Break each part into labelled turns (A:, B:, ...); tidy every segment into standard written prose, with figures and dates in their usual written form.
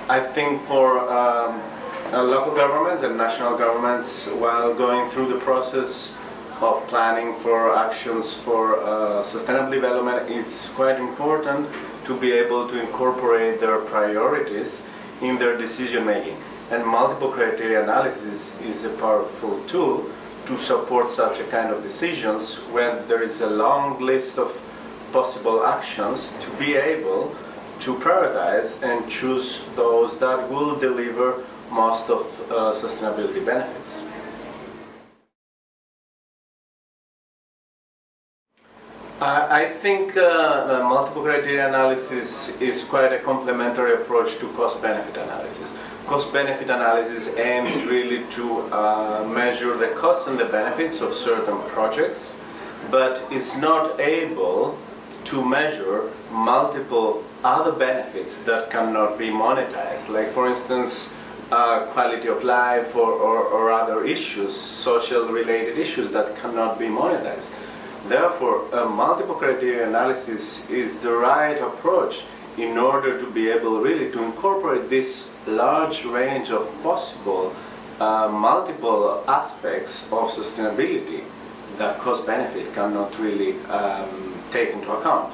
A: I think for local governments and national governments, while going through the process of planning for actions for sustainable development, it's quite important to be able to incorporate their priorities in their decision making. And multiple criteria analysis is a powerful tool to support such a kind of decisions when there is a long list of possible actions, to be able to prioritize and choose those that will deliver most of sustainability benefits. I think multiple criteria analysis is quite a complementary approach to cost-benefit analysis. Cost-benefit analysis aims really to measure the costs and the benefits of certain projects, but it's not able to measure multiple other benefits that cannot be monetized, like for instance quality of life or other issues, social related issues that cannot be monetized. Therefore, multiple criteria analysis is the right approach in order to be able really to incorporate this large range of possible multiple aspects of sustainability that cost-benefit cannot really take into account.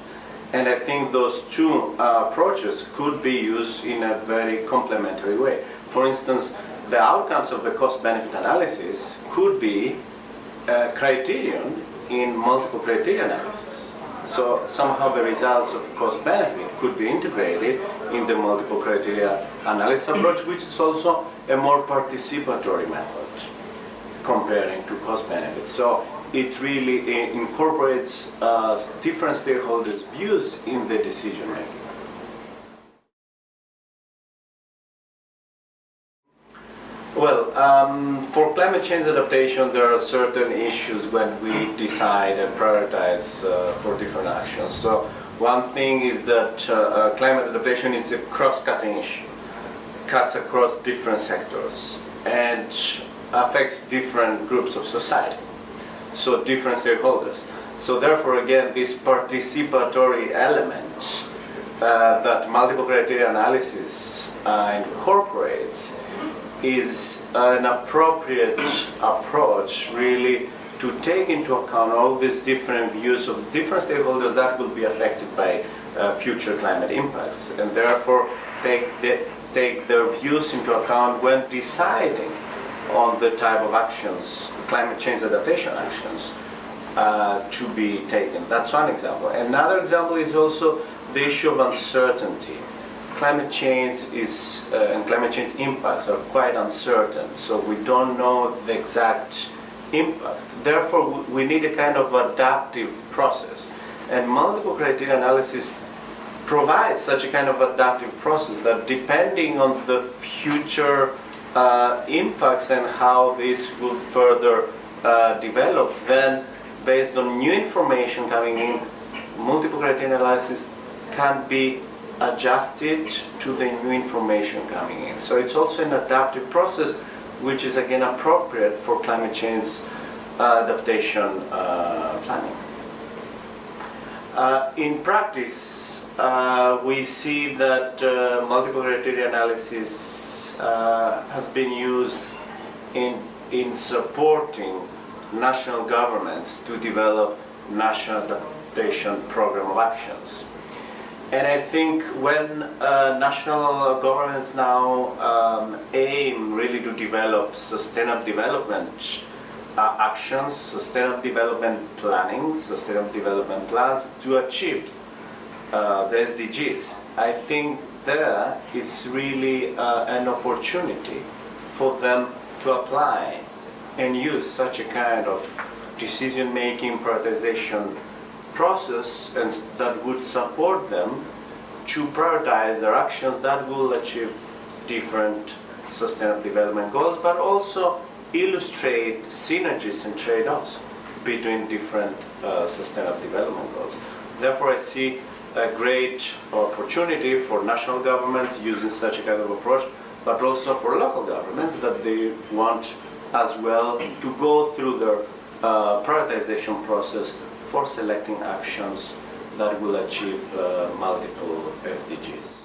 A: And I think those two approaches could be used in a very complementary way. For instance, the outcomes of the cost-benefit analysis could be a criterion in multiple criteria analysis. So somehow the results of cost-benefit could be integrated in the multiple criteria analysis approach, which is also a more participatory method comparing to cost-benefit. So it really incorporates different stakeholders' views in the decision making. Well, for climate change adaptation, there are certain issues when we decide and prioritize for different actions. So one thing is that climate adaptation is a cross-cutting issue, cuts across different sectors and affects different groups of society, so different stakeholders. So therefore, again, this participatory element that multiple criteria analysis incorporates is an appropriate approach really to take into account all these different views of different stakeholders that will be affected by future climate impacts, and therefore take their views into account when deciding on the type of actions, climate change adaptation actions, to be taken. That's one example. Another example is also the issue of uncertainty. Climate change is and climate change impacts are quite uncertain, so we don't know the exact impact. Therefore, we need a kind of adaptive process, and multiple criteria analysis provides such a kind of adaptive process that, depending on the future impacts and how this will further develop, then based on new information coming in, multiple criteria analysis can be adjusted to the new information coming in. So it's also an adaptive process, which is again appropriate for climate change adaptation planning. In practice, we see that multiple criteria analysis has been used in supporting national governments to develop national adaptation program of actions. And I think when national governments now aim really to develop sustainable development actions, sustainable development planning, sustainable development plans to achieve the SDGs, I think there is really an opportunity for them to apply and use such a kind of decision-making prioritization process, and that would support them to prioritize their actions that will achieve different sustainable development goals, but also illustrate synergies and trade-offs between different sustainable development goals. Therefore, I see a great opportunity for national governments using such a kind of approach, but also for local governments that they want as well to go through their prioritization process for selecting actions that will achieve multiple SDGs.